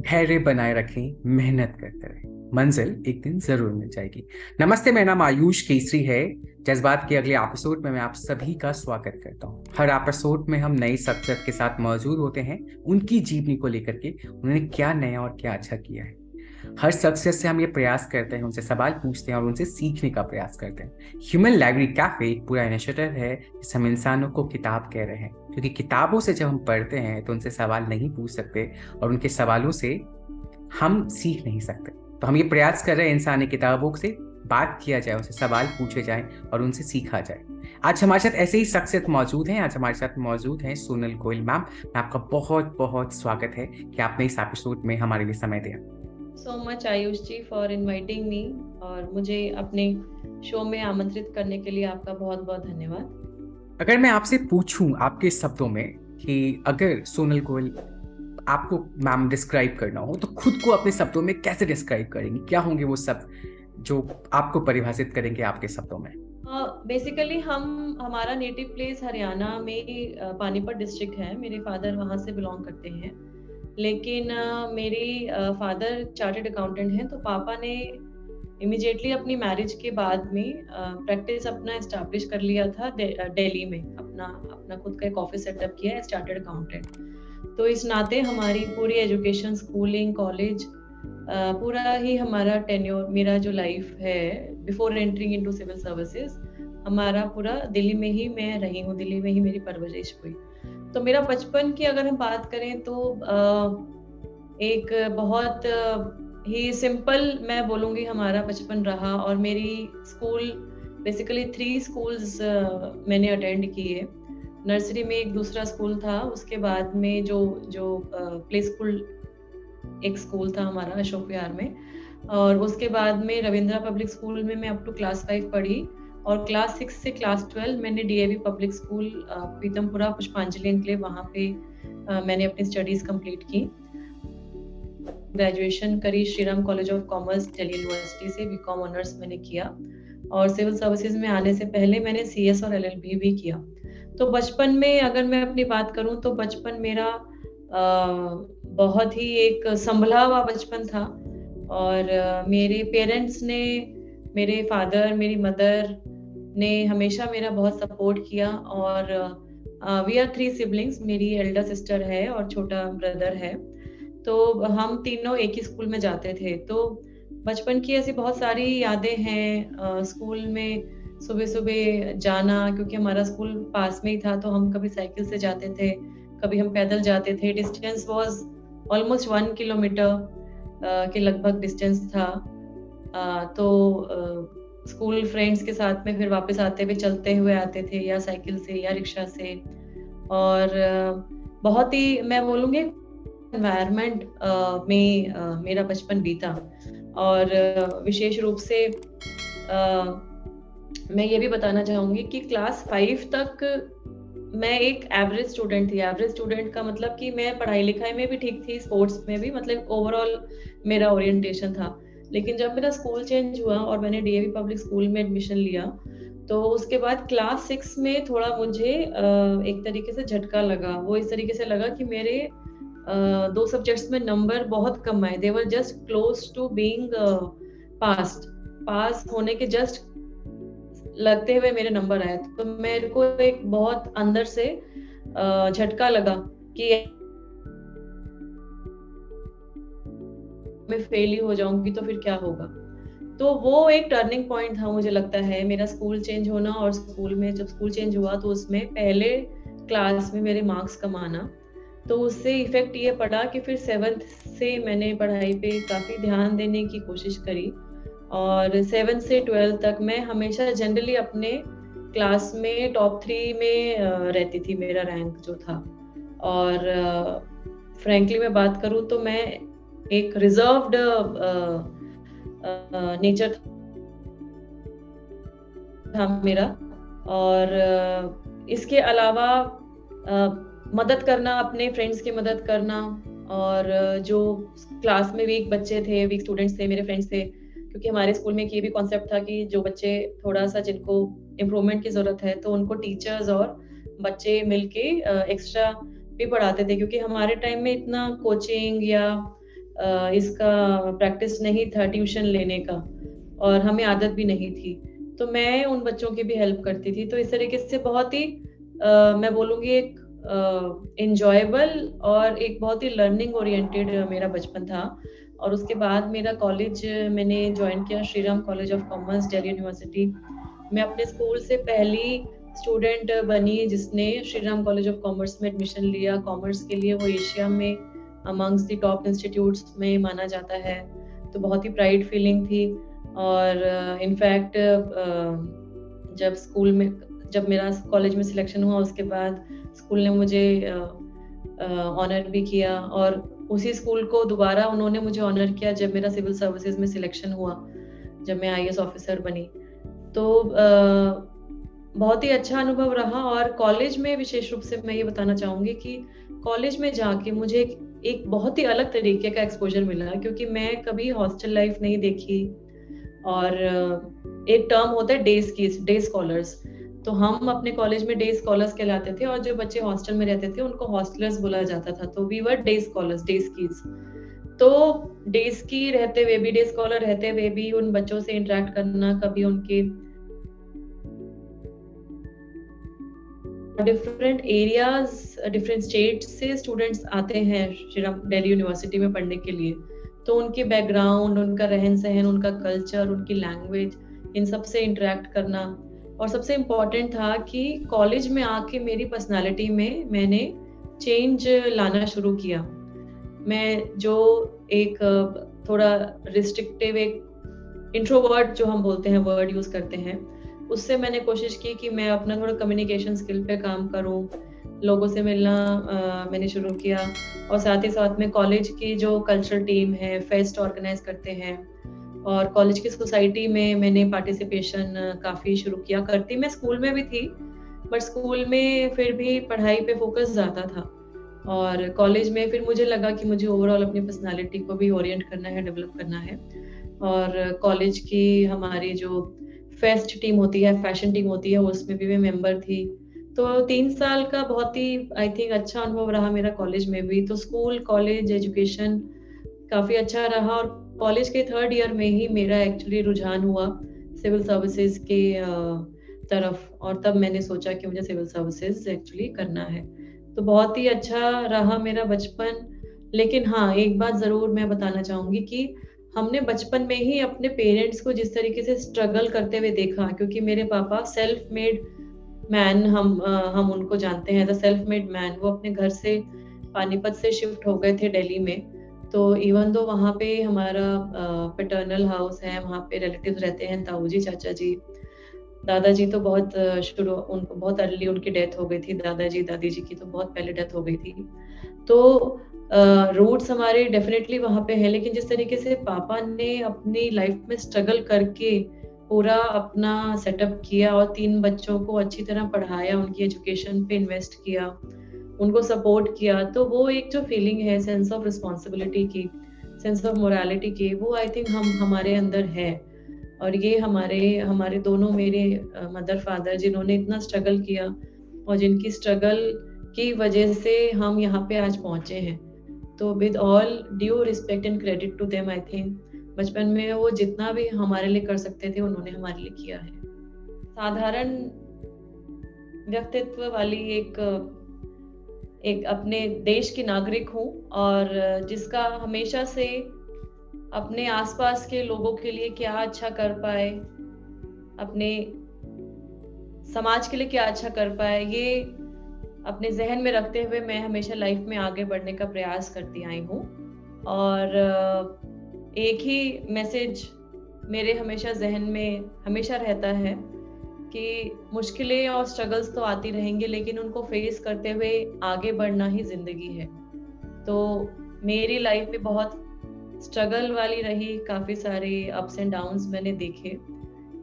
धैर्य बनाए रखें, मेहनत करते रहें, मंजिल एक दिन जरूर मिल जाएगी। नमस्ते, मेरा नाम आयुष केसरी है। जज्बात के अगले एपिसोड में मैं आप सभी का स्वागत करता हूँ। हर एपिसोड में हम नई शख्सियत के साथ मौजूद होते हैं, उनकी जीवनी को लेकर के उन्होंने क्या नया और क्या अच्छा किया है। हर शख्सियत से हम ये प्रयास करते हैं, उनसे सवाल पूछते हैं और उनसे सीखने का प्रयास करते हैं। ह्यूमन लाइब्रेरी कैफे एक पूरा इनिशिएटिव है जिसे हम इंसानों को किताब कह रहे हैं, क्योंकि किताबों से जब हम पढ़ते हैं तो उनसे सवाल नहीं पूछ सकते और उनके सवालों से हम सीख नहीं सकते। तो हम ये प्रयास कर रहे हैं, इंसानी किताबों से बात किया जाए, उनसे सवाल पूछे जाए और उनसे सीखा जाए। आज हमारे साथ ऐसे ही शख्सियत मौजूद हैं। आज हमारे साथ मौजूद हैं सोनल गोयल मैम। आपका बहुत बहुत स्वागत है कि आपने इस एपिसोड में हमारे लिए समय दिया। So much Ayush ji for inviting me, और मुझे अपने शो में आमंत्रित करने के लिए आपका बहुत बहुत धन्यवाद। अगर मैं आपसे पूछूं आपके शब्दों में कि अगर सोनल गोयल आपको मैम डिस्क्राइब करना हो तो खुद को अपने शब्दों में कैसे डिस्क्राइब करेंगी? क्या होंगे वो शब्द जो आपको परिभाषित करेंगे आपके शब्दों में? बेसिकली हमारा नेटिव प्लेस हरियाणा में पानीपत डिस्ट्रिक्ट है। मेरे फादर वहाँ से बिलोंग करते हैं, लेकिन मेरे फादर चार्टर्ड अकाउंटेंट हैं। तो पापा ने इमिडिएटली अपनी मैरिज के बाद में प्रैक्टिस अपना एस्टैब्लिश कर लिया था दिल्ली में। अपना अपना खुद का एक ऑफिस सेटअप किया है, चार्टर्ड अकाउंटेंट। तो इस नाते हमारी पूरी एजुकेशन, स्कूलिंग, कॉलेज, पूरा ही हमारा टेन्योर, मेरा जो लाइफ है before entering into civil services, हमारा पूरा दिल्ली में ही मैं रही हूँ, दिल्ली में ही मेरी परवरिश हुई। तो मेरा बचपन की अगर हम बात करें तो एक बहुत ही सिंपल मैं बोलूँगी हमारा बचपन रहा। और मेरी स्कूल बेसिकली 3 स्कूल्स मैंने अटेंड किए। नर्सरी में एक दूसरा स्कूल था, उसके बाद में जो जो प्ले स्कूल एक स्कूल था हमारा अशोक विहार में, और उसके बाद में रविंद्रा पब्लिक स्कूल में मैं अप टू क्लास 5 पढ़ी। और क्लास 6 से क्लास 12 मैंने डीएवी पब्लिक स्कूल पीतमपुरा पुष्पांजलि एनक्लेव, वहाँ पे मैंने अपनी स्टडीज कंप्लीट की। ग्रेजुएशन करी Shriram college of commerce Delhi university से, बीकॉम ऑनर्स मैंने किया। और सिविल सर्विसेज में आने से पहले मैंने सीएस और एलएलबी भी किया। तो बचपन में अगर मैं अपनी बात करूं तो बचपन मेरा बहुत ही एक संभला हुआ बचपन था। और मेरे पेरेंट्स ने, मेरे फादर, मेरी मदर ने हमेशा मेरा बहुत सपोर्ट किया। और वी आर 3 सिबलिंग्स, मेरी एल्डर सिस्टर है और छोटा ब्रदर है। तो हम तीनों एक ही स्कूल में जाते थे। तो बचपन की ऐसी बहुत सारी यादें हैं। स्कूल में सुबह सुबह जाना, क्योंकि हमारा स्कूल पास में ही था, तो हम कभी साइकिल से जाते थे, कभी हम पैदल जाते थे। डिस्टेंस वाज ऑलमोस्ट 1 किलोमीटर के लगभग डिस्टेंस था। तो स्कूल फ्रेंड्स के साथ में फिर वापस आते हुए चलते हुए आते थे, या साइकिल से या रिक्शा से। और बहुत ही मैं बोलूँगी एनवायरनमेंट में मेरा बचपन बीता। और विशेष रूप से मैं ये भी बताना चाहूँगी कि क्लास 5 तक मैं एक एवरेज स्टूडेंट थी। एवरेज स्टूडेंट का मतलब कि मैं पढ़ाई लिखाई में भी ठीक थी, स्पोर्ट्स में भी, मतलब ओवरऑल मेरा ओरिएंटेशन था। लेकिन जब मेरा स्कूल चेंज हुआ और मैंने डीएवी पब्लिक स्कूल में एडमिशन लिया, तो उसके बाद क्लास 6 में थोड़ा मुझे एक तरीके से झटका लगा। वो इस तरीके से लगा कि मेरे 2 सब्जेक्ट्स में नंबर बहुत कम आए। They were just close to being pass होने के जस्ट लगते हुए मेरे नंबर आए। तो मेरे को एक बहुत अंदर से झटका लगा कि मैं फेल ही हो जाऊंगी तो फिर क्या होगा। तो वो एक टर्निंग पॉइंट था, मुझे लगता है, मेरा स्कूल चेंज होना। और स्कूल में जब स्कूल चेंज हुआ तो उसमें पहले क्लास में मेरे मार्क्स कम आना, तो उससे इफेक्ट ये पड़ा कि फिर 7th से मैंने पढ़ाई पे काफ़ी ध्यान देने की कोशिश करी। और 7th से 12th तक मैं हमेशा जनरली अपने क्लास में टॉप 3 में रहती थी, मेरा रैंक जो था। और फ्रैंकली मैं बात करूँ तो मैं एक रिजर्व्ड नेचर था मेरा। और इसके अलावा मदद करना, अपने फ्रेंड्स की मदद करना। और जो क्लास में वीक बच्चे थे, वीक स्टूडेंट्स थे, मेरे फ्रेंड्स थे, क्योंकि हमारे स्कूल में एक ये भी कॉन्सेप्ट था कि जो बच्चे थोड़ा सा जिनको इम्प्रूवमेंट की ज़रूरत है तो उनको टीचर्स और बच्चे मिलके एक्स्ट्रा भी पढ़ाते थे। क्योंकि हमारे टाइम में इतना कोचिंग या इसका प्रैक्टिस नहीं था ट्यूशन लेने का, और हमें आदत भी नहीं थी, तो मैं उन बच्चों की भी हेल्प करती थी। तो इस तरीके से बहुत ही मैं बोलूँगी एक एन्जॉयबल और एक बहुत ही लर्निंग ओरिएंटेड मेरा बचपन था। और उसके बाद मेरा कॉलेज मैंने जॉइन किया Shri Ram college of commerce, Delhi university. मैं अपने स्कूल से पहली स्टूडेंट बनी जिसने Shri Ram college of commerce में एडमिशन लिया। कॉमर्स के लिए वो एशिया में अमंग्स द टॉप इंस्टीट्यूट्स में माना जाता है, तो बहुत ही प्राइड फीलिंग थी। और इनफैक्ट जब मेरा कॉलेज में सिलेक्शन हुआ, उसके बाद स्कूल ने मुझे ऑनर भी किया, और उसी स्कूल को दोबारा उन्होंने मुझे ऑनर किया जब मेरा सिविल सर्विसेज में सिलेक्शन हुआ, जब मैं आईएएस ऑफिसर बनी। तो बहुत ही अच्छा अनुभव रहा। और कॉलेज में विशेष रूप से मैं ये बताना चाहूँगी कि कॉलेज में जाके मुझे एक बहुत ही अलग तरीके का एक्सपोजर मिला, क्योंकि मैं कभी हॉस्टल लाइफ नहीं देखी। और एक टर्म होता है डे स्कॉलर्स, तो हम अपने कॉलेज में डे स्कॉलर्स कहलाते थे, और जो बच्चे हॉस्टल में रहते थे उनको हॉस्टलर्स बोला जाता था। तो we were day scholars, day स्कीज। तो डे स्की रहते हुए भी, डे स्कॉलर रहते हुए भी उन बच्चों से इंटरेक्ट करना, कभी उनके डिफरेंट एरियाज, डिफरेंट स्टेट से स्टूडेंट्स आते हैं श्रीराम दिल्ली यूनिवर्सिटी में पढ़ने के लिए, तो उनके बैकग्राउंड, उनका रहन सहन, उनका कल्चर, उनकी लैंग्वेज, इन सब से इंटरेक्ट करना। और सबसे इम्पोर्टेंट था कि कॉलेज में आके मेरी पर्सनालिटी में मैंने चेंज लाना शुरू किया। मैं जो एक थोड़ा रिस्ट्रिक्टिव, एक इंट्रोवर्ट जो हम बोलते हैं, वर्ड यूज करते हैं, उससे मैंने कोशिश की कि मैं अपना थोड़ा कम्युनिकेशन स्किल पे काम करूं, लोगों से मिलना मैंने शुरू किया। और साथ ही साथ में कॉलेज की जो कल्चरल टीम है, फेस्ट ऑर्गेनाइज करते हैं, और कॉलेज की सोसाइटी में मैंने पार्टिसिपेशन काफ़ी शुरू किया। करती मैं स्कूल में भी थी, बट स्कूल में फिर भी पढ़ाई पे फोकस ज़्यादा था, और कॉलेज में फिर मुझे लगा कि मुझे ओवरऑल अपनी पर्सनालिटी को भी ओरिएंट करना है, डेवलप करना है। और कॉलेज की हमारी जो फेस्ट टीम होती है, फैशन टीम होती है, उसमें भी मैं मेंबर थी। तो 3 साल का बहुत ही आई थिंक अच्छा अनुभव रहा मेरा कॉलेज में भी। तो स्कूल, कॉलेज, एजुकेशन काफ़ी अच्छा रहा। और कॉलेज के 3rd ईयर में ही मेरा एक्चुअली रुझान हुआ सिविल सर्विसेज के तरफ, और तब मैंने सोचा कि मुझे सिविल सर्विसेज एक्चुअली करना है। तो बहुत ही अच्छा रहा मेरा बचपन। लेकिन हाँ, एक बात ज़रूर मैं बताना चाहूँगी कि हमने बचपन में ही अपने पेरेंट्स को जिस तरीके से स्ट्रगल करते हुए देखा, क्योंकि मेरे पापा सेल्फ मेड मैन, हम उनको जानते हैं, द सेल्फ मेड मैन। वो अपने घर से पानीपत से शिफ्ट हो गए थे दिल्ली में। तो इवन दो वहाँ पे हमारा पैटर्नल हाउस है, वहाँ पे रिलेटिव्स रहते हैं, ताऊ जी, चाचा जी, दादाजी तो बहुत शुरू, उनको बहुत अर्ली उनकी डेथ हो गई थी। दादाजी दादी जी की तो बहुत पहले डेथ हो गई थी। तो रूट्स हमारे डेफिनेटली वहाँ पे हैं, लेकिन जिस तरीके से पापा ने अपनी लाइफ में स्ट्रगल करके पूरा अपना सेटअप किया और 3 बच्चों को अच्छी तरह पढ़ाया, उनकी एजुकेशन पे इन्वेस्ट किया, उनको सपोर्ट किया, तो वो एक जो फीलिंग है सेंस ऑफ रिस्पॉन्सिबिलिटी की, सेंस ऑफ मोरालिटी की, वो आई थिंक हमारे अंदर है। और ये हमारे दोनों मेरे मदर फादर जिन्होंने इतना स्ट्रगल किया, और जिनकी स्ट्रगल की वजह से हम यहाँ पे आज पहुँचे हैं, तो with all due respect and credit to them, I think बचपन में वो जितना भी हमारे लिए कर सकते थे उन्होंने हमारे लिए किया है। साधारण व्यक्तित्व वाली एक अपने देश की नागरिक हूँ, और जिसका हमेशा से अपने आसपास के लोगों के लिए क्या अच्छा कर पाए, अपने समाज के लिए क्या अच्छा कर पाए, ये अपने जहन में रखते हुए मैं हमेशा लाइफ में आगे बढ़ने का प्रयास करती आई हूँ। और एक ही मैसेज मेरे हमेशा जहन में हमेशा रहता है कि मुश्किलें और स्ट्रगल्स तो आती रहेंगी, लेकिन उनको फेस करते हुए आगे बढ़ना ही जिंदगी है। तो मेरी लाइफ भी बहुत स्ट्रगल वाली रही, काफ़ी सारे अप्स एंड डाउन्स मैंने देखे,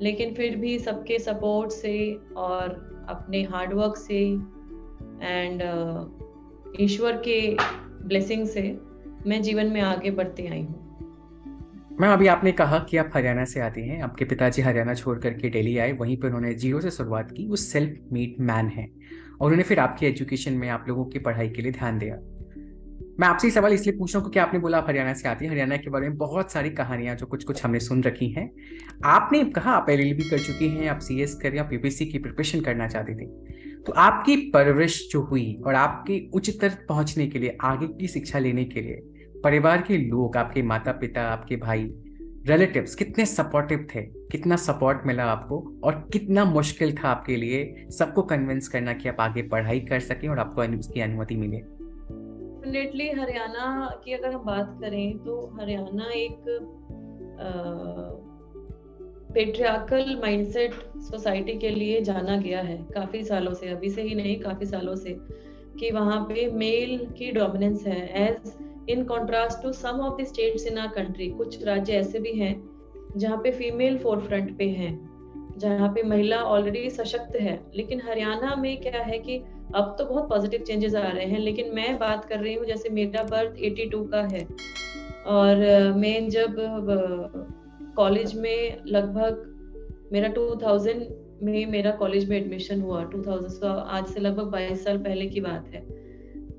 लेकिन फिर भी सबके सपोर्ट से और अपने हार्डवर्क से एंड ईश्वर के ब्लेसिंग से मैं जीवन में आगे बढ़ती आई हूँ। मैम, अभी आपने कहा कि आप हरियाणा से आती हैं, आपके पिताजी हरियाणा छोड़ करके दिल्ली आए, वहीं पर उन्होंने जीरो से शुरुआत की, वो सेल्फ मेड मैन है, और उन्होंने फिर आपकी एजुकेशन में आप लोगों की पढ़ाई के लिए ध्यान दिया। मैं आपसे ये सवाल इसलिए पूछ रहा हूँ क्योंकि आपने बोला आप हरियाणा से आती हैं। हरियाणा के बारे में बहुत सारी कहानियां जो कुछ कुछ हमने सुन रखी हैं। आपने कहा आप एलएलबी कर चुकी हैं, आप सीएस कर, आप यूपीएससी की प्रिपरेशन करना चाहती थी। तो आपकी परवरिश जो हुई और आपकी उच्चतर पहुंचने के लिए, आगे की शिक्षा लेने के लिए, परिवार के लोग, आपके माता पिता, आपके भाई, रिलेटिव्स कितने सपोर्टिव थे? कितना सपोर्ट मिला आपको और कितना मुश्किल था आपके लिए सबको कन्विंस करना कि आप आगे पढ़ाई कर सकें और आपको उसकी अनुमति मिले? डेफिनेटली हरियाणा की अगर हम बात करें तो हरियाणा एक पेट्रियार्कल माइंडसेट सोसाइटी के लिए जाना गया है काफी सालों से, अभी से ही नहीं काफी सालों से, कि वहाँ पे मेल की डोमिनेंस है as in contrast to some of the states in our country. कुछ राज्य ऐसे भी हैं जहाँ पे फीमेल फोरफ्रंट पे हैं, जहाँ पे महिला ऑलरेडी सशक्त है। लेकिन हरियाणा में क्या है कि अब तो बहुत पॉजिटिव चेंजेस आ रहे हैं, लेकिन मैं बात कर रही हूँ जैसे मेरा बर्थ 82 का है और मैं जब कॉलेज में लगभग मेरा 2000 में मेरा कॉलेज में एडमिशन हुआ, 2000 आज से लगभग 22 साल पहले की बात है।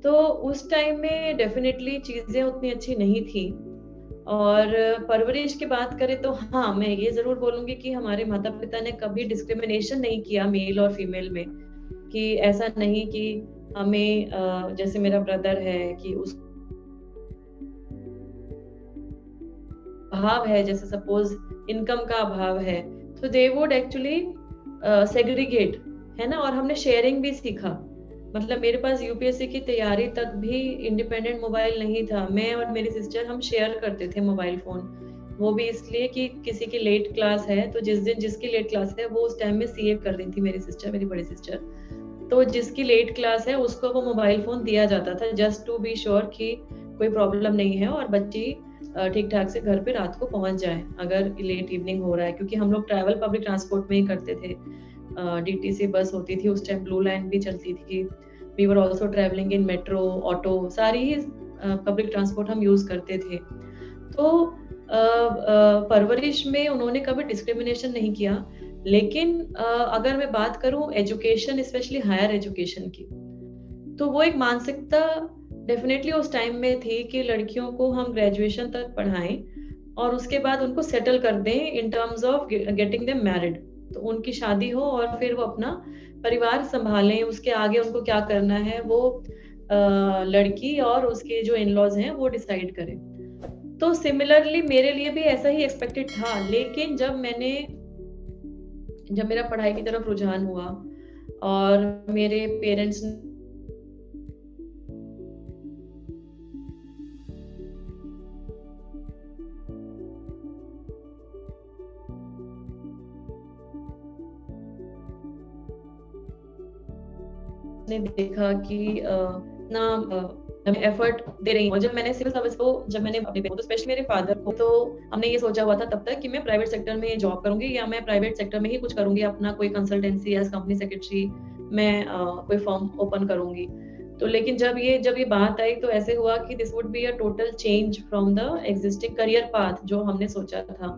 तो उस टाइम में डेफिनेटली चीजें उतनी अच्छी नहीं थी। और परवरिश की बात करें तो हाँ, मैं ये जरूर बोलूंगी कि हमारे माता पिता ने कभी डिस्क्रिमिनेशन नहीं किया मेल और फीमेल में, कि ऐसा नहीं कि हमें जैसे मेरा ब्रदर है कि उस अभाव है, जैसे सपोज इनकम का अभाव है, तो दे वुड एक्चुअली सेग्रीगेट, है ना। और हमने शेयरिंग भी सीखा। मतलब मेरे पास यूपीएससी की तैयारी तक भी इंडिपेंडेंट मोबाइल नहीं था। मैं और मेरी सिस्टर हम शेयर करते थे मोबाइल फोन, वो भी इसलिए कि किसी की लेट क्लास है तो जिस दिन जिसकी लेट क्लास है वो उस टाइम में सीए कर रही थी मेरी सिस्टर, मेरी बड़ी सिस्टर, तो जिसकी लेट क्लास है उसको वो मोबाइल फोन दिया जाता था जस्ट टू बी श्योर कि कोई प्रॉब्लम नहीं है और बच्ची ठीक ठाक से घर पे रात को पहुंच जाए अगर लेट इवनिंग हो रहा है। क्योंकि हम लोग ट्रैवल पब्लिक ट्रांसपोर्ट में ही करते थे, डीटीसी बस होती थी उस टाइम, ब्लू लाइन भी चलती थी, we were also travelling in metro, auto, सारी ही पब्लिक ट्रांसपोर्ट हम यूज करते थे। तो परवरिश में उन्होंने कभी डिस्क्रिमिनेशन नहीं किया। लेकिन अगर मैं बात करूं एजुकेशन, स्पेशली हायर एजुकेशन की, तो वो एक मानसिकता डेफिनेटली उस टाइम में थी कि लड़कियों को हम ग्रेजुएशन तक पढ़ाएं और उसके बाद उनको सेटल कर दें in terms of getting them married, तो उनकी शादी हो और फिर वो अपना परिवार संभालें। उसके आगे उनको क्या करना है वो लड़की और उसके जो इन लॉज हैं वो डिसाइड करें। तो सिमिलरली मेरे लिए भी ऐसा ही एक्सपेक्टेड था। लेकिन जब मेरा पढ़ाई की तरफ रुझान हुआ और मेरे पेरेंट्स ने देखा कि ना एफर्ट दे रही हूँ। जब मैंने सिविल सर्विस को जब मैंने अपने तो स्पेशली मेरे फादर को, तो हमने ये सोचा हुआ था तब तक कि मैं प्राइवेट सेक्टर में जॉब करूंगी या मैं प्राइवेट सेक्टर में ही कुछ करूंगी, अपना कोई कंसल्टेंसी एज कंपनी सेक्रेटरी मैं कोई फर्म ओपन करूंगी। तो लेकिन जब ये बात आई तो ऐसे हुआ कि this would be a total change from the existing career path जो हमने सोचा था।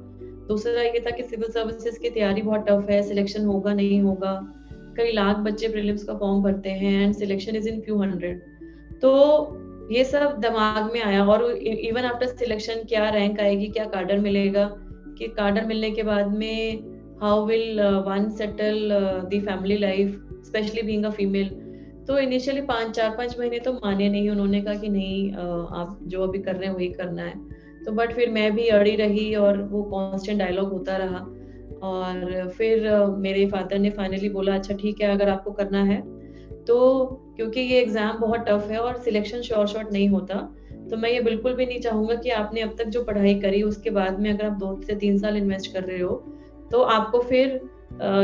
दूसरा ये था कि सिविल सर्विसेज की तैयारी बहुत टफ है, सिलेक्शन होगा नहीं होगा, कई लाख बच्चे प्रीलिम्स का फॉर्म भरते हैं and selection is in few hundred. तो ये सब दिमाग में आया और इवन आफ्टर सिलेक्शन क्या रैंक आएगी, क्या कार्डर मिलेगा, कि कार्डर मिलने के बाद में how will one settle the family life, specially being a female. तो इनिशियली 4-5 महीने तो माने नहीं, उन्होंने कहा कि नहीं आप जो अभी कर रहे हैं वही करना है। तो बट फिर मैं भी अड़ी रही और वो कांस्टेंट डायलॉग होता रहा। और फिर मेरे फादर ने फाइनली बोला अच्छा ठीक है अगर आपको करना है तो, क्योंकि ये एग्जाम बहुत टफ है और सिलेक्शन शॉर्ट नहीं होता, तो मैं ये बिल्कुल भी नहीं चाहूंगा कि आपने अब तक जो पढ़ाई करी उसके बाद में अगर आप 2 से 3 साल इन्वेस्ट कर रहे हो तो आपको फिर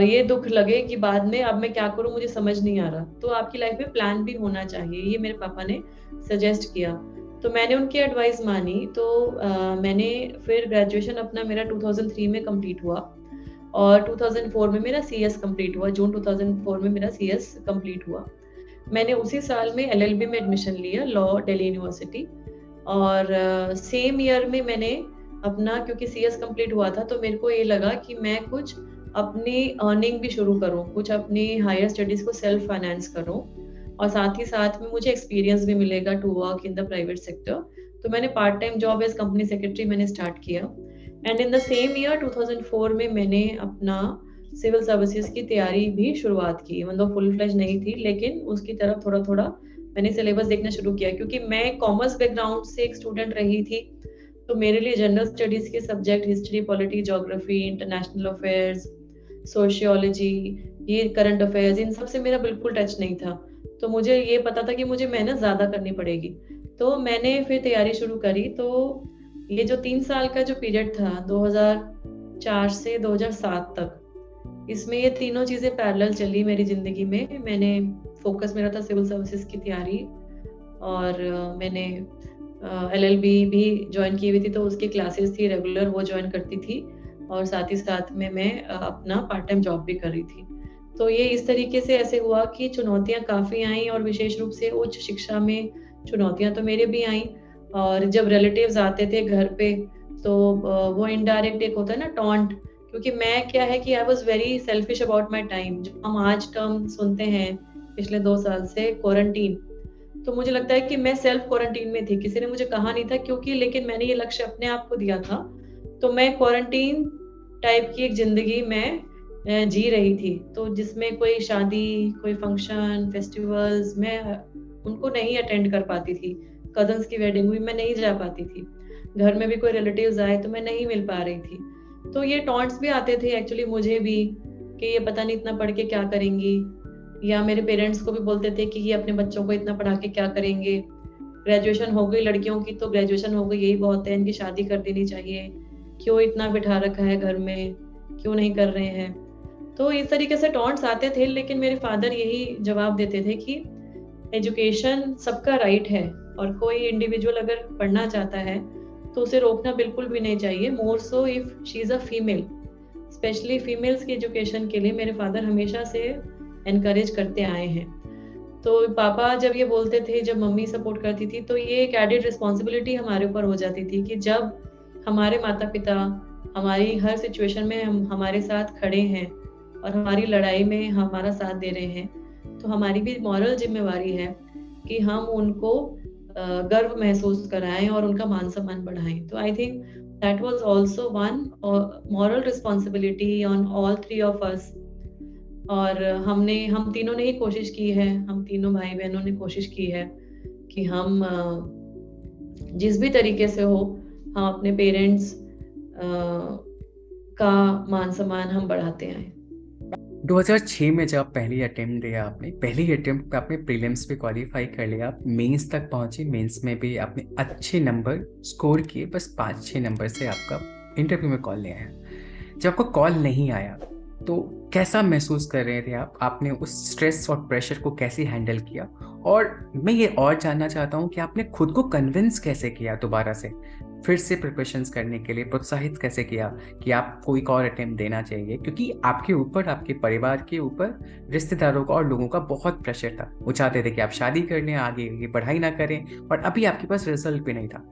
ये दुख लगे कि बाद में अब मैं क्या करूं, मुझे समझ नहीं आ रहा। तो आपकी लाइफ में प्लान भी होना चाहिए, ये मेरे पापा ने सजेस्ट किया। तो मैंने उनकी एडवाइस मानी। तो मैंने फिर ग्रेजुएशन अपना मेरा 2003 में कंप्लीट हुआ और 2004 में मेरा सीएस कंप्लीट हुआ, जून 2004 में मेरा सीएस कंप्लीट हुआ। मैंने उसी साल में एलएलबी में एडमिशन लिया, लॉ दिल्ली यूनिवर्सिटी। और सेम ईयर में मैंने अपना, क्योंकि सीएस कंप्लीट हुआ था तो मेरे को ये लगा कि मैं कुछ अपनी अर्निंग भी शुरू करूं, कुछ अपनी हायर स्टडीज को सेल्फ फाइनेंस करूं। और साथ ही साथ में मुझे एक्सपीरियंस भी मिलेगा to work in the private sector. तो मैंने part time job as company secretary मैंने स्टार्ट किया। And in the same year 2004 में मैंने अपना सिविल सर्विसेज की तैयारी भी शुरुआत की, मतलब फुल फ्लेज नहीं थी, लेकिन उसकी तरफ थोड़ा थोड़ा मैंने सिलेबस देखना शुरू किया, क्योंकि मैं कॉमर्स बैकग्राउंड से एक स्टूडेंट रही थी। तो मेरे लिए जनरल स्टडीज के subject history, polity, geography, international affairs, sociology, ये करंट अफेयर्स, इन सब से मेरा बिल्कुल टच नहीं था। तो मुझे ये पता था कि मुझे मेहनत ज़्यादा करनी पड़ेगी। तो मैंने फिर तैयारी शुरू करी। तो ये जो 3 साल का जो पीरियड था 2004 से 2007 तक, इसमें ये तीनों चीज़ें पैरेलल चली मेरी ज़िंदगी में। मैंने फोकस मेरा था सिविल सर्विसेज की तैयारी, और मैंने LLB भी ज्वाइन की हुई थी, तो उसकी क्लासेस थी रेगुलर, वो ज्वाइन करती थी, और साथ ही साथ में मैं अपना पार्ट टाइम जॉब भी कर रही थी। तो ये इस तरीके से ऐसे हुआ कि चुनौतियाँ काफ़ी आईं, और विशेष रूप से उच्च शिक्षा में चुनौतियाँ तो मेरे भी आईं। और जब रिलेटिव्स आते थे घर पे, तो वो इनडायरेक्ट एक होता है ना टॉन्ट, क्योंकि मैं क्या है कि I was very selfish about my time. जो हम आज टर्म सुनते हैं पिछले 2 साल से, क्वारंटीन, तो मुझे लगता है कि मैं सेल्फ क्वारंटीन में थी। किसी ने मुझे कहा नहीं था क्योंकि, लेकिन मैंने ये लक्ष्य अपने आप को दिया था। तो मैं क्वारंटीन टाइप की एक जिंदगी में जी रही थी, तो जिसमें कोई शादी, कोई फंक्शन, फेस्टिवल्स, मैं उनको नहीं अटेंड कर पाती थी। कजन्स की वेडिंग हुई, मैं नहीं जा पाती थी। घर में भी कोई रिलेटिव्स आए तो मैं नहीं मिल पा रही थी। तो ये टॉन्ट्स भी आते थे एक्चुअली मुझे भी, कि ये पता नहीं इतना पढ़ के क्या करेंगी, या मेरे पेरेंट्स को भी बोलते थे कि ये अपने बच्चों को इतना पढ़ा के क्या करेंगे, ग्रेजुएशन हो गई लड़कियों की, तो ग्रेजुएशन हो गई यही बहुत है, इनकी शादी कर देनी चाहिए, क्यों इतना बिठा रखा है घर में, क्यों नहीं कर रहे हैं। तो इस तरीके से टॉन्ट्स आते थे, लेकिन मेरे फादर यही जवाब देते थे कि एजुकेशन सबका राइट है, और कोई इंडिविजुअल अगर पढ़ना चाहता है तो उसे रोकना बिल्कुल भी नहीं चाहिए, more so if she is a female. Specially females की एजुकेशन के लिए मेरे फादर हमेशा से एनकरेज करते आए हैं। तो पापा जब ये बोलते थे, जब मम्मी सपोर्ट करती थी, तो ये एक एडेड रिस्पॉन्सिबिलिटी हमारे ऊपर हो जाती थी कि जब हमारे माता पिता हमारी हर सिचुएशन में हमारे साथ खड़े हैं और हमारी लड़ाई में हमारा साथ दे रहे हैं, तो हमारी भी मॉरल जिम्मेवारी है कि हम उनको गर्व महसूस कराएं और उनका मान सम्मान बढ़ाएं। तो I think that was also one moral responsibility on all 3 of us. और हम तीनों ने ही कोशिश की है, हम तीनों भाई बहनों ने कोशिश की है कि हम जिस भी तरीके से हो, हम अपने पेरेंट्स का मान सम्मान हम बढ़ाते आए। 2006 में जब पहली अटेम्प्ट दिया आपने, पहली अटेम्प्ट पे आपने प्रीलिम्स पे क्वालिफाई कर लिया, आप मेंस तक पहुंचे, मेंस में भी आपने अच्छे नंबर स्कोर किए, बस 5-6 नंबर से आपका इंटरव्यू में कॉल नहीं आया। जब आपको कॉल नहीं आया तो कैसा महसूस कर रहे थे आप? आपने उस स्ट्रेस और प्रेशर को कैसे हैंडल किया? और मैं ये और जानना चाहता हूँ कि आपने खुद को कन्विंस कैसे किया दोबारा से फिर से प्रिपरेशंस करने के लिए, प्रोत्साहित कैसे किया कि आपको एक और अटेम्प्ट देना चाहिए? क्योंकि आपके ऊपर, आपके परिवार के ऊपर, रिश्तेदारों का और लोगों का बहुत प्रेशर था। वो चाहते थे कि आप शादी कर लें, आगे ये पढ़ाई ना करें, और अभी आपके पास रिजल्ट भी नहीं था।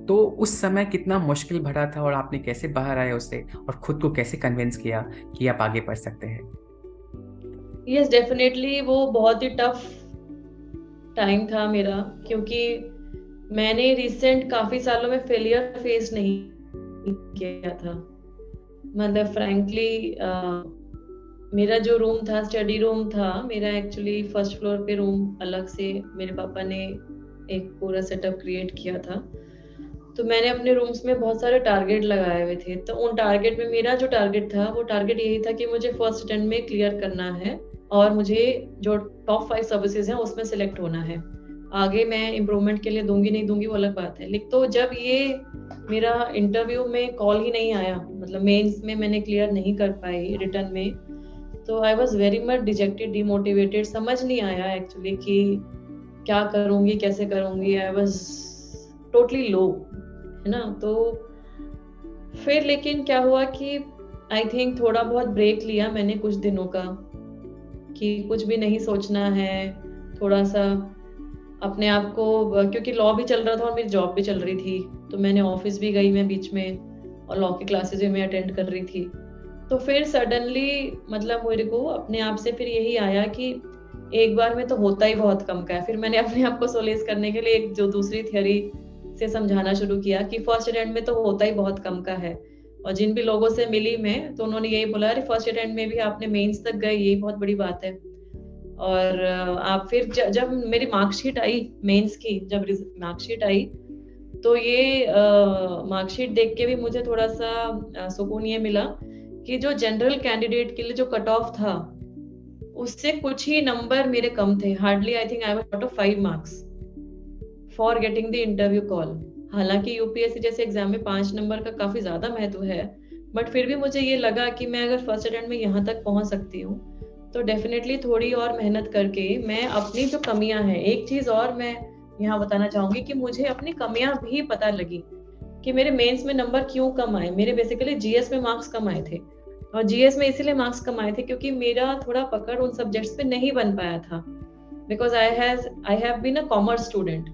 तो उस समय कितना मुश्किल भरा था और आपने कैसे बाहर आए उससे, और खुद को कैसे कन्विंस किया कि आप आगे बढ़ सकते हैं? यस, डेफिनेटली वो बहुत ही टफ टाइम था मेरा, क्योंकि मैंने रिसेंट काफी सालों में फेलियर फेस नहीं किया था। मतलब फ्रैंकली मेरा जो रूम था, स्टडी रूम था मेरा, एक्चुअली फर्स्ट फ्लोर पे रूम अलग से मेरे पापा ने एक पूरा सेटअप क्रिएट किया था। तो मैंने अपने रूम्स में बहुत सारे टारगेट लगाए हुए थे। तो उन टारगेट में मेरा जो टारगेट था, वो टारगेट यही था कि मुझे फर्स्ट अटेम्प्ट में क्लियर करना है, और मुझे जो टॉप 5 सर्विसेज हैं उसमें सिलेक्ट होना है। आगे मैं इम्प्रूवमेंट के लिए दूंगी नहीं दूंगी वो अलग बात है। लेकिन तो जब ये मेरा इंटरव्यू में कॉल ही नहीं आया, मतलब मेंस में मैंने क्लियर नहीं कर पाई रिटर्न में, तो I was very much dejected, demotivated. समझ नहीं आया एक्चुअली कि क्या करूंगी, कैसे करूंगी। आई वॉज टोटली लो, है ना। तो फिर लेकिन क्या हुआ कि आई थिंक थोड़ा बहुत ब्रेक लिया मैंने कुछ दिनों का, कि कुछ भी नहीं सोचना है, थोड़ा सा अपने आप को, क्योंकि लॉ भी चल रहा था और मेरी जॉब भी चल रही थी, तो मैंने ऑफिस भी गई मैं बीच में, और लॉ की क्लासेस भी मैं अटेंड कर रही थी। तो फिर सडनली मतलब मेरे को अपने आप से फिर यही आया कि एक बार में तो होता ही बहुत कम का है। फिर मैंने अपने आप को सोलेस करने के लिए एक जो दूसरी थियोरी से समझाना शुरू किया कि फर्स्ट अटेम्प्ट में तो होता ही बहुत कम का है। और जिन भी लोगों से मिली मैं, तो उन्होंने यही बोला, अरे फर्स्ट अटेम्प्ट में भी आपने मेंस तक गए, यही बहुत बड़ी बात है। और आप फिर जब मेरी मार्कशीट आई मेंस की, जब मार्कशीट आई, तो ये मार्कशीट देख के भी मुझे थोड़ा सा सुकून ये मिला कि जो जनरल कैंडिडेट के लिए जो कट ऑफ था, उससे कुछ ही नंबर मेरे कम थे। Hardly I think I was out of 5 marks for getting the interview call. हालांकि यूपीएससी जैसे एग्जाम में 5 नंबर का काफी ज्यादा महत्व है, बट फिर भी मुझे ये लगा कि मैं अगर फर्स्ट अटेम्प्ट में यहाँ तक पहुंच सकती हूँ, तो डेफिनेटली थोड़ी और मेहनत करके मैं अपनी जो कमियां हैं, एक चीज और मैं यहाँ बताना चाहूंगी कि मुझे अपनी कमियां भी पता लगी कि मेरे मेंस में नंबर क्यों कम आए। मेरे बेसिकली जीएस में मार्क्स कम आए थे, और जीएस में इसीलिए मार्क्स कम आए थे क्योंकि मेरा थोड़ा पकड़ उन सब्जेक्ट्स पे नहीं बन पाया था, because I have been a commerce student.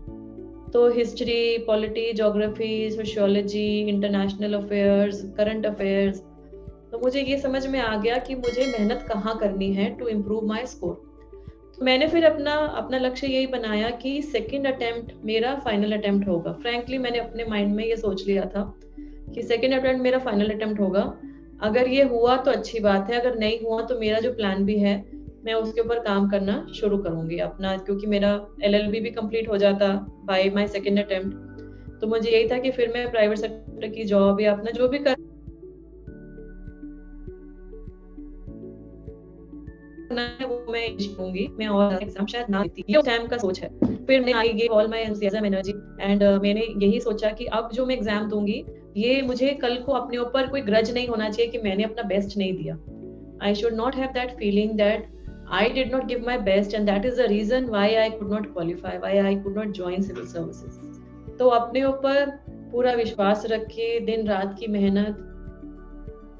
तो history, polity, geography, sociology, international affairs, current affairs, तो मुझे ये समझ में आ गया कि मुझे मेहनत कहाँ करनी है टू इम्प्रूव माई स्कोर। तो मैंने फिर अपना अपना लक्ष्य यही बनाया कि सेकेंड अटेम्प्ट मेरा फाइनल अटेम्प्ट होगा। फ्रैंकली मैंने अपने माइंड में ये सोच लिया था कि सेकेंड अटेम्प्ट मेरा फाइनल अटेम्प्ट होगा। अगर ये हुआ तो अच्छी बात है, अगर नहीं हुआ तो मेरा जो प्लान भी है मैं उसके ऊपर काम करना शुरू करूंगी अपना, क्योंकि मेरा एलएलबी भी कंप्लीट हो जाता बाय माय सेकेंड अटेम्प्ट। तो मुझे यही था कि फिर मैं प्राइवेट सेक्टर की जॉब या अपना जो भी करना है वो मैं करूंगी। मैं और एग्जाम शायद ना देती, ये उस टाइम का सोच है। फिर मैं I give all my enthusiasm energy and मैंने यही सोचा कि अब जो मैं एग्जाम दूंगी, ये मुझे कल को अपने ऊपर कोई ग्रज नहीं होना चाहिए कि मैंने अपना बेस्ट नहीं दिया। I should not have that feeling that I did not give my best and that is the reason why I could not qualify, why I could not join civil services. तो अपने ऊपर पूरा विश्वास रख के दिन रात की मेहनत,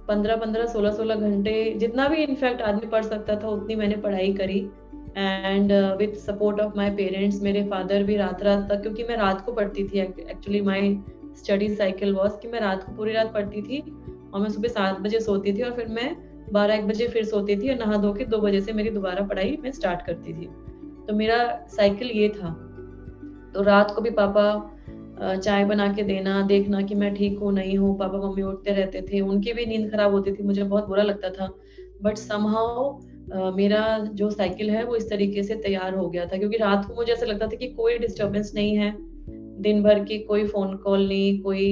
15-15, 16-16 घंटे जितना भी इनफैक्ट आदमी पढ़ सकता था उतनी मैंने पढ़ाई करी। And with support of my parents, मेरे फादर भी रात रात तक, क्योंकि मैं रात को पढ़ती थी, actually my study cycle was कि मैं रात को पूरी रात पढ़ती थी और मैं सुबह 7 बजे सोती थी और फिर मैं 12-1 बजे फिर सोती थी और नहा धो के 2 बजे से मेरी दोबारा पढ़ाई मैं स्टार्ट करती थी। तो मेरा साइकिल ये था। तो रात को भी पापा चाय बना के देना, देखना कि मैं ठीक हूँ नहीं हूँ। पापा मम्मी उठते रहते थे, उनकी भी नींद खराब होती थी, मुझे बहुत बुरा लगता था, बट समहाउ मेरा जो साइकिल है वो इस तरीके से तैयार हो गया था, क्योंकि रात को मुझे ऐसा लगता था कि कोई डिस्टर्बेंस नहीं है, दिन भर की कोई फोन कॉल नहीं, कोई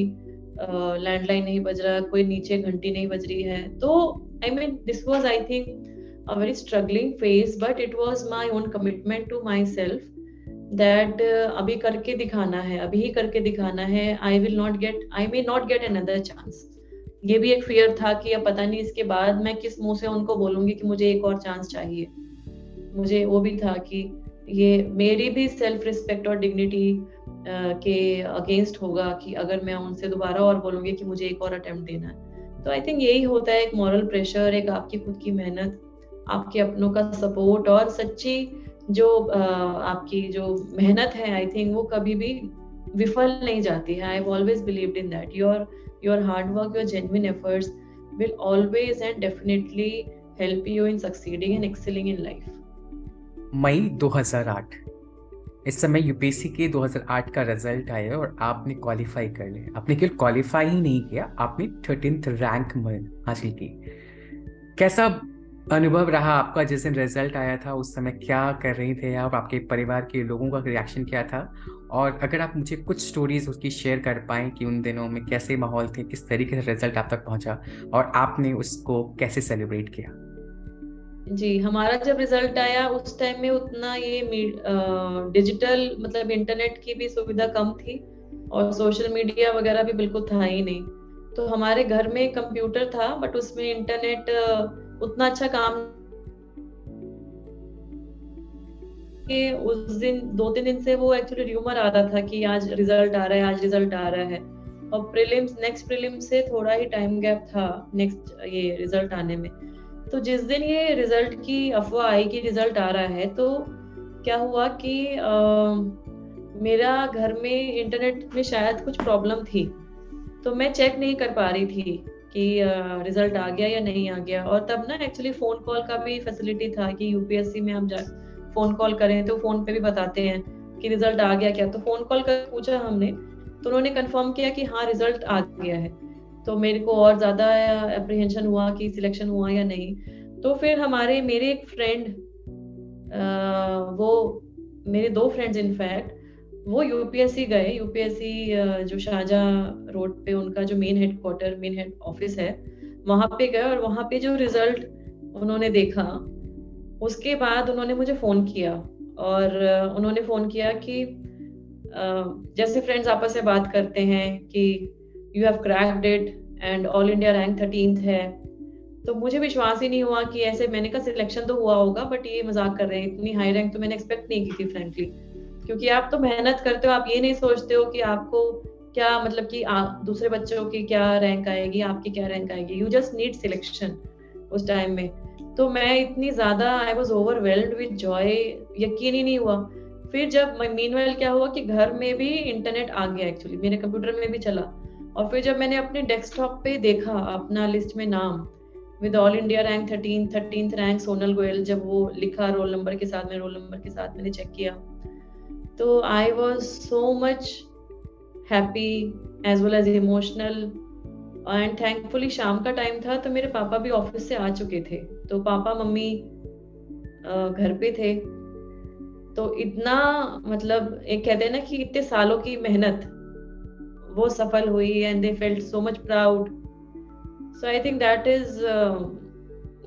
लैंडलाइन नहीं बज रहा, कोई नीचे घंटी नहीं बज रही है। तो I mean, this was, I think, a very struggling phase, but it was my own commitment to myself that अभी करके दिखाना है, अभी ही करके दिखाना है। I may not get another chance. ये भी एक फियर था कि अब पता नहीं इसके बाद मैं किस मुंह से उनको बोलूंगी कि मुझे एक और चांस चाहिए। मुझे वो भी था कि ये मेरी भी सेल्फ रिस्पेक्ट और डिग्निटी के अगेंस्ट होगा कि अगर मैं उनसे दोबारा और बोलूंगी कि मुझे एक और अटेम्प्ट देना है। तो आई थिंक यही होता है, एक मॉरल प्रेशर, एक आपकी खुद की मेहनत, आपके अपनों का सपोर्ट और सच्ची जो आपकी जो मेहनत है, आई थिंक वो कभी भी विफल नहीं जाती है। I have always believed in that your hard work, your genuine efforts will always and definitely help you in succeeding and excelling in life. मई 2008, इस समय यूपीएससी के 2008 का रिजल्ट आया और आपने क्वालिफाई कर लिया। आपने केवल क्वालिफाई ही नहीं किया, आपने 13th रैंक हासिल की। कैसा अनुभव रहा आपका जिस दिन रिजल्ट आया था? उस समय क्या कर रही थे आप, आपके परिवार के लोगों का रिएक्शन क्या था? और अगर आप मुझे कुछ स्टोरीज उसकी शेयर कर पाएं कि उन दिनों में कैसे माहौल थे, किस तरीके से रिजल्ट आप तक पहुंचा और आपने उसको कैसे सेलिब्रेट किया? जी, हमारा जब रिजल्ट आया उस टाइम में उतना ये डिजिटल मतलब इंटरनेट की भी सुविधा कम थी और सोशल मीडिया वगैरह भी बिल्कुल था ही नहीं। तो हमारे घर में कंप्यूटर था बट उसमें इंटरनेट उतना अच्छा काम के उस दिन 2-3 दिन से वो एक्चुअली र्यूमर आ रहा था कि आज रिजल्ट आ रहा है, आज रिजल्ट आ रहा है। और नेक्स्ट प्रीलिम्स से थोड़ा ही टाइम गैप था नेक्स्ट ये रिजल्ट आने में। तो जिस दिन ये रिजल्ट की अफवाह आई कि रिजल्ट आ रहा है, तो क्या हुआ कि मेरा घर में इंटरनेट में शायद कुछ प्रॉब्लम थी, तो मैं चेक नहीं कर पा रही थी कि रिजल्ट आ गया या नहीं आ गया। और तब ना एक्चुअली फोन कॉल का भी फैसिलिटी था कि यूपीएससी में आप फोन कॉल करें तो फोन पे भी बताते हैं कि रिजल्ट आ गया क्या, तो फोन कॉल कर पूछा हमने, तो उन्होंने कंफर्म किया कि हाँ रिजल्ट आ गया है। तो मेरे को और ज्यादा अप्रीहेंशन हुआ कि सिलेक्शन हुआ या नहीं। तो फिर मेरे एक फ्रेंड, वो मेरे 2 फ्रेंड्स इनफैक्ट, वो यूपीएससी गए। यूपीएससी जो शाहजहां रोड पे उनका जो मेन हेड ऑफिस है, वहां पे गए, और वहां पे जो रिजल्ट उन्होंने देखा, उसके बाद उन्होंने मुझे फोन किया। और उन्होंने फोन किया कि जैसे फ्रेंड्स आपस में बात करते हैं कि you have cracked it and all India rank 13th है। तो मुझे विश्वास ही नहीं हुआ कि ऐसे, मैंने कहा सिलेक्शन तो हुआ होगा बट ये मजाक कर रहे हैं, इतनी हाई रैंक तो मैंने एक्सपेक्ट नहीं की थी फ्रेंकली। क्योंकि आप तो मेहनत करते हो, आप ये नहीं सोचते हो कि आपको क्या, मतलब कि दूसरे बच्चों की क्या रैंक आएगी, आपकी क्या रैंक आएगी, यू जस्ट नीड सिलेक्शन उस टाइम में। तो मैं इतनी ज्यादा I was overwhelmed with Joy, यकीन ही नहीं हुआ। फिर जब मीनवाइल क्या हुआ कि घर में भी इंटरनेट आ गया, एक्चुअली मेरे कंप्यूटर में भी चला। और फिर जब मैंने अपने डेस्कटॉप पे देखा अपना लिस्ट में नाम with all India rank 13th rank Sonal Goyal, जब वो लिखा रोल नंबर के साथ, मेरे रोल नंबर के साथ मैंने चेक किया, तो I was so much happy as well as emotional. And thankfully शाम का टाइम था, तो मेरे पापा भी ऑफिस से आ चुके थे, तो पापा मम्मी घर पे थे। तो इतना, मतलब एक कहते हैं ना कि इतने सालों की मेहनत वो सफल हुई, and they felt so much proud. So I think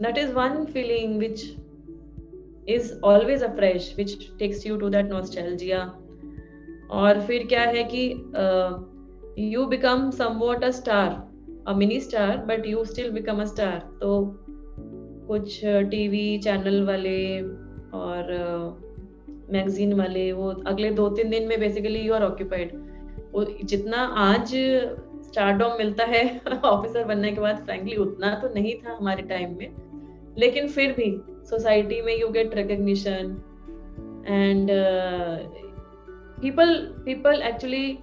that is one feeling which is always afresh, which takes you to that nostalgia. और फिर क्या है कि you become somewhat a star, a mini star, but you still become a star. तो कुछ TV channel वाले और magazine वाले, वो अगले 2-3 दिन में बेसिकली यू आर ऑक्यूपाइड। वो जितना आज स्टारडॉम मिलता है ऑफिसर बनने के बाद, फ्रैंकली उतना तो नहीं था हमारे टाइम में, लेकिन फिर भी सोसाइटी में you get recognition and people actually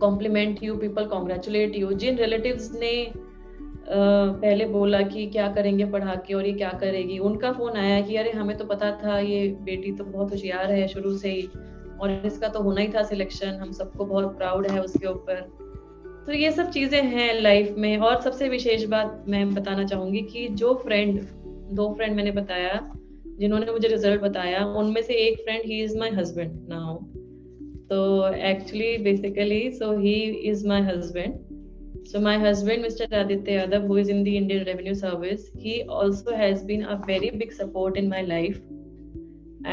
compliment you, people congratulate you. जिन रिलेटिव्स ने पहले बोला कि क्या करेंगे पढ़ा के और ये क्या करेगी, उनका फोन आया कि अरे हमें तो पता था ये बेटी तो बहुत होशियार है शुरू से ही, और इसका तो होना ही था सिलेक्शन, हम सबको बहुत प्राउड है उसके ऊपर। तो ये सब चीजें हैं लाइफ में। और सबसे विशेष बात मैं बताना चाहूंगी कि जो 2 फ्रेंड मैंने बताया जिन्होंने मुझे रिजल्ट बताया, उनमें से एक friend, he is my husband now. तो actually basically so he is my husband. So my husband, Mr. Aditya Yadav, who is in the Indian Revenue Service, he also has been a very big support in my life.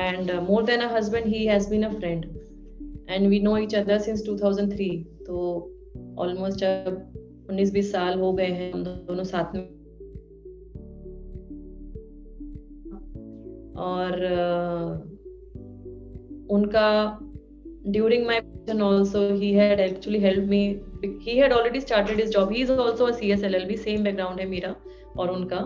And more than a husband, he has been a friend. And we know each other since 2003. तो almost 19-20 साल हो गए हैं हम दोनों साथ में. और उनका during my position also, he had actually helped me. He had already started his job. He is also a CS LLB, same background है मेरा और उनका.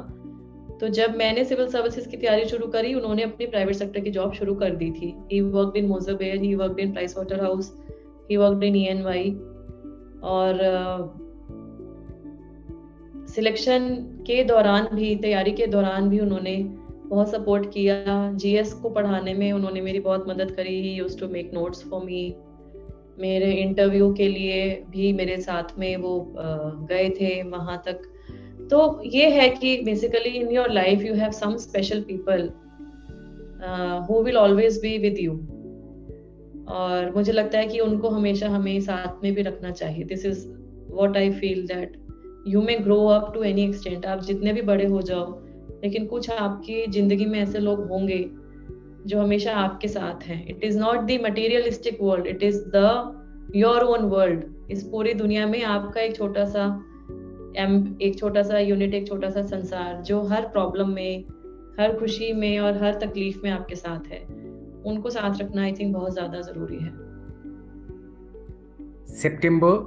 तो जब मैंने सिविल सर्विसेज की तैयारी शुरू करी, उन्होंने अपनी प्राइवेट सेक्टर की जॉब शुरू कर दी थी. He worked in Moser Bayer, he worked in Pricewaterhouse, he worked in EY. और सिलेक्शन के दौरान भी, तैयारी के दौरान भी उन्होंने बहुत सपोर्ट किया. जीएस को पढ़ाने में उन्होंने मेरी बहुत मदद करी. He used to make notes for me. मेरे इंटरव्यू के लिए भी मेरे साथ में वो गए थे वहां तक. तो ये है कि basically in your life you have some special people who will always be with you. और मुझे लगता है कि उनको हमेशा हमें साथ में भी रखना चाहिए. This is what I feel, that you may grow up to any extent. आप जितने भी बड़े हो जाओ, लेकिन कुछ आपकी जिंदगी में ऐसे लोग होंगे जो हमेशा आपके साथ हैं. It is not the materialistic world, it is the your own world. इस पूरी दुनिया में आपका एक छोटा सा यूनिट, एक छोटा सा संसार, जो हर प्रॉब्लम में, हर खुशी में और हर तकलीफ में आपके साथ है. उनको साथ रखना आई थिंक बहुत ज्यादा जरूरी है. सितंबर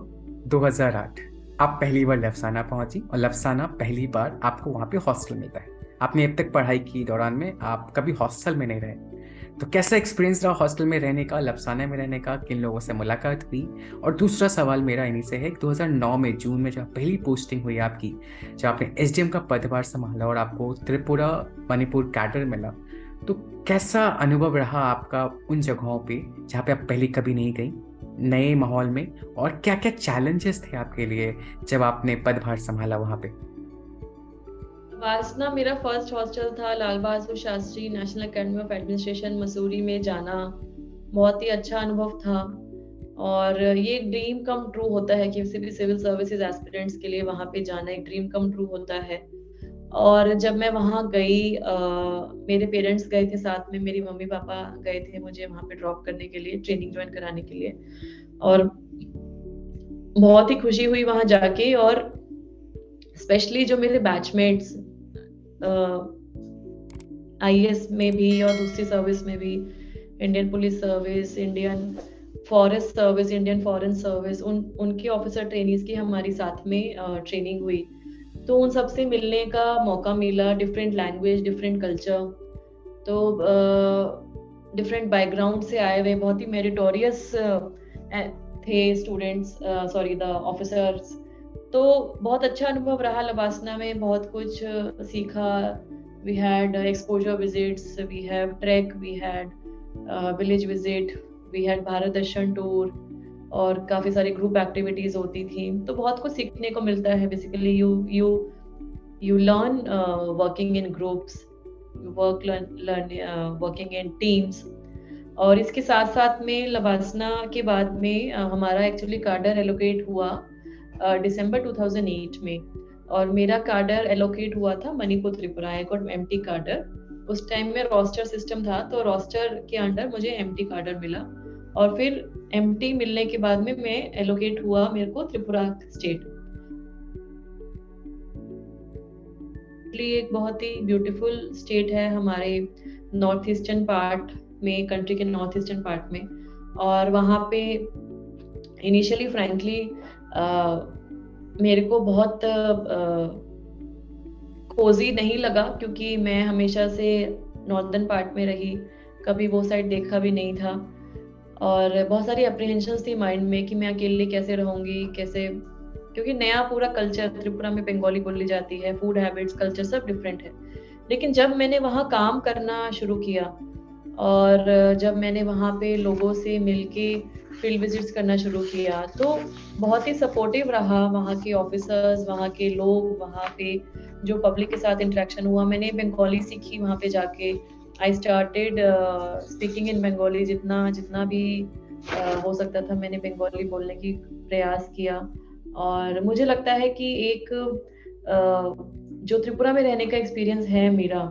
2008 आप पहली बार लफसाना पहुंची, और लफसाना पहली बार आपको वहां पे हॉस्टल मिलता है. आपने अब तक पढ़ाई की दौरान में आप कभी हॉस्टल में नहीं रहे, तो कैसा एक्सपीरियंस रहा हॉस्टल में रहने का, लफसाना में रहने का, किन लोगों से मुलाकात हुई? और दूसरा सवाल मेरा इन्हीं से है, 2009 में जून में जब पहली पोस्टिंग हुई आपकी, जब आपने एसडीएम का पदभार संभाला और आपको त्रिपुरा मणिपुर कैडर मिला, तो कैसा अनुभव रहा आपका उन जगहों पे जहाँ पे आप पहले कभी नहीं गई, नए माहौल में, और क्या क्या चैलेंजेस थे आपके लिए जब आपने पदभार संभाला वहाँ पे? वासना मेरा फर्स्ट हॉस्टल था, Lal Bahadur Shastri national academy of administration Mussoorie में जाना बहुत ही अच्छा अनुभव था। और ये ड्रीम कम ट्रू होता है, किसी भी सिविल सर्विसेज एस्पिरेंट्स के लिए वहाँ पे जाना एक ड्रीम कम ट्रू होता है। और जब मैं वहाँ गई, मेरे पेरेंट्स गए थे साथ में, मेरी मम्मी पापा गए थे मुझे वहाँ पे ड्रॉप करने के लिए, ट्रेनिंग ज्वाइन कराने के लिए। और बहुत ही खुशी हुई वहाँ जाके। और स्पेशली जो मेरे बैचमेट्स आईएएस में भी और दूसरी सर्विस में भी, Indian police service, Indian forest service, Indian foreign service, उनके ऑफिसर ट्रेनीज की हमारी साथ में ट्रेनिंग हुई। तो उन सबसे मिलने का मौका मिला, डिफरेंट लैंग्वेज, डिफरेंट कल्चर, तो डिफरेंट बैकग्राउंड से आए हुए बहुत ही मेरिटोरियस थे स्टूडेंट्स, सॉरी द ऑफिसर्स। तो बहुत अच्छा अनुभव रहा लबासना में, बहुत कुछ सीखा। We had exposure visits, we have trek, we had village visit, we had Bharat Darshan tour, और काफी सारी ग्रुप एक्टिविटीज होती थी। तो बहुत कुछ सीखने को मिलता है। Basically you learn working in groups, working in teams. और इसके साथ साथ में लबासना के बाद में हमारा एक्चुअली कार्डर एलोकेट हुआ दिसंबर 2008 में, और मेरा कार्डर एलोकेट हुआ था Manipur Tripura. I got MT cadre. उस टाइम में रोस्टर सिस्टम था, तो रोस्टर के अंडर मुझे एमटी कार्डर मिला, और फिर एमटी मिलने के बाद में मैं एलोकेट हुआ मेरे को त्रिपुरा स्टेट। एक बहुत ही ब्यूटीफुल स्टेट है हमारे नॉर्थ ईस्टर्न पार्ट में, कंट्री के नॉर्थ ईस्टर्न पार्ट में। और वहाँ पे इनिशियली फ्रैंकली मेरे को बहुत कोजी नहीं लगा, क्योंकि मैं हमेशा से नॉर्दर्न पार्ट में रही, कभी वो साइड देखा भी नहीं था। और बहुत सारी अप्रीहेंशंस थी माइंड में कि मैं अकेले कैसे रहूंगी, कैसे, क्योंकि नया पूरा कल्चर, त्रिपुरा में बंगाली बोली जाती है, फूड हैबिट्स, कल्चर सब डिफरेंट है। लेकिन जब मैंने वहाँ काम करना शुरू किया, और जब मैंने वहाँ पे लोगों से मिलके फील्ड विजिट्स करना शुरू किया, तो बहुत ही सपोर्टिव रहा वहाँ के ऑफिसर्स, वहाँ के लोग, वहाँ पे जो पब्लिक के साथ इंटरेक्शन हुआ। मैंने बंगाली सीखी वहाँ पे जाके। I started speaking in Bengali, जितना भी हो सकता था मैंने बंगाली बोलने की प्रयास किया। और मुझे लगता है कि एक जो त्रिपुरा में रहने का एक्सपीरियंस है मेरा,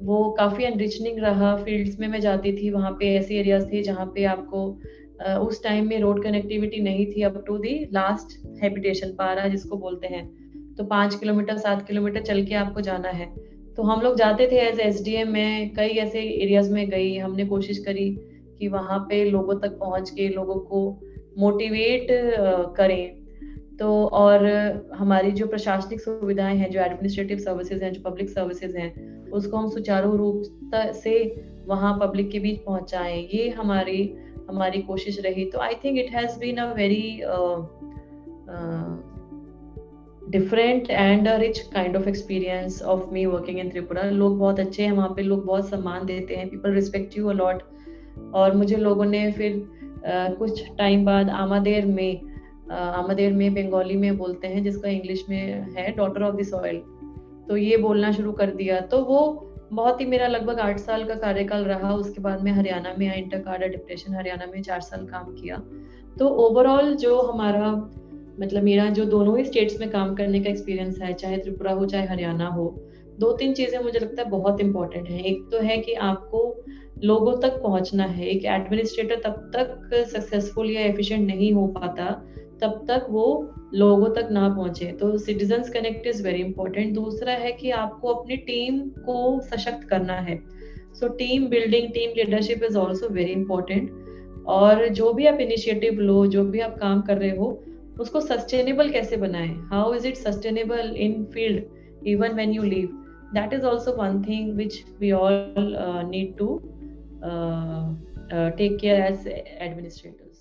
वो काफ़ी एनरिचनिंग रहा। फील्ड्स में मैं जाती थी, वहाँ पे ऐसे एरियाज थे जहाँ पे आपको उस टाइम में रोड कनेक्टिविटी नहीं थी up to the last habitation, पारा जिसको बोलते हैं। तो 5 किलोमीटर 7 किलोमीटर चल के आपको जाना है। तो हम लोग जाते थे एज एसडीएम। मैं कई ऐसे एरियाज में गई, हमने कोशिश करी कि वहाँ पे लोगों तक पहुँच के लोगों को मोटिवेट करें। तो और हमारी जो प्रशासनिक सुविधाएं हैं, जो एडमिनिस्ट्रेटिव सर्विसेज हैं, जो पब्लिक सर्विसेज हैं, उसको हम सुचारू रूप से वहाँ पब्लिक के बीच पहुँचाएं, ये हमारी कोशिश रही। तो I think it has been a very different and a rich kind of experience of me working in Tripura. लोग बहुत अच्छे हैं वहाँ पे, लोग बहुत सम्मान देते हैं, people respect you a lot. और मुझे लोगों ने फिर कुछ टाइम बाद आमादेर में बंगाली में बोलते हैं, जिसका इंग्लिश में है डॉटर ऑफ द सॉइल, तो ये बोलना शुरू कर दिया। तो वो बहुत ही, मेरा लगभग 8 साल का कार्यकाल रहा। उसके बाद मैं हरियाणा में आई, इंटर कार्डर डिप्टेशन हरियाणा में 4 साल काम किया। तो ओवरऑल जो हमारा, मतलब मेरा जो दोनों ही स्टेट्स में काम करने का एक्सपीरियंस है, चाहे त्रिपुरा हो चाहे हरियाणा हो, 2-3 चीजें मुझे लगता है बहुत इंपॉर्टेंट है। एक तो है कि आपको लोगों तक पहुंचना है। एक एडमिनिस्ट्रेटर तब तक सक्सेसफुल या एफिशिएंट नहीं हो पाता तब तक वो लोगों तक ना पहुंचे। तो citizens connect is very important. दूसरा है कि आपको अपनी टीम को सशक्त करना है। So team building, team leadership is also very important. और जो भी आप इनिशिएटिव लो, जो भी आप काम कर रहे हो, उसको सस्टेनेबल कैसे बनाएं, how is it sustainable in field even when you leave, that is also one thing which we all need to take care as administrators.